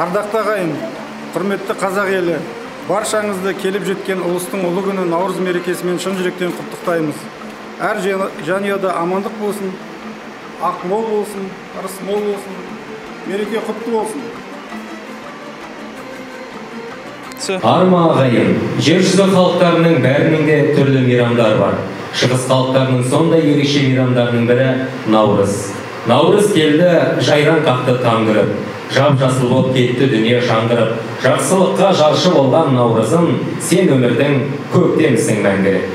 Ардақты ағайын, құрметті қазақ елі, баршаңызды келіп жеткен ұлыстың ұлы күні Наурыз мерекесімен шын жүректен құттықтаймыз. Әр жанұяда амандық болсын, ақ мол болсын, ырыс мол болсын, мереке құтты болсын. Арма ағайын, жер жүзі халықтарының бәрінің де түрлі мейрамдар бар. Шығыс халықтарының сондай ерекше мейрамдарының бірі Наурыз. Наурыз келді, жайран қақты таңдырып, жап-жасыл болып кетті дүние шаңдырып, жақсылыққа жаршы болған Наурызым, сен өмірдің көктемісің мәңгілік.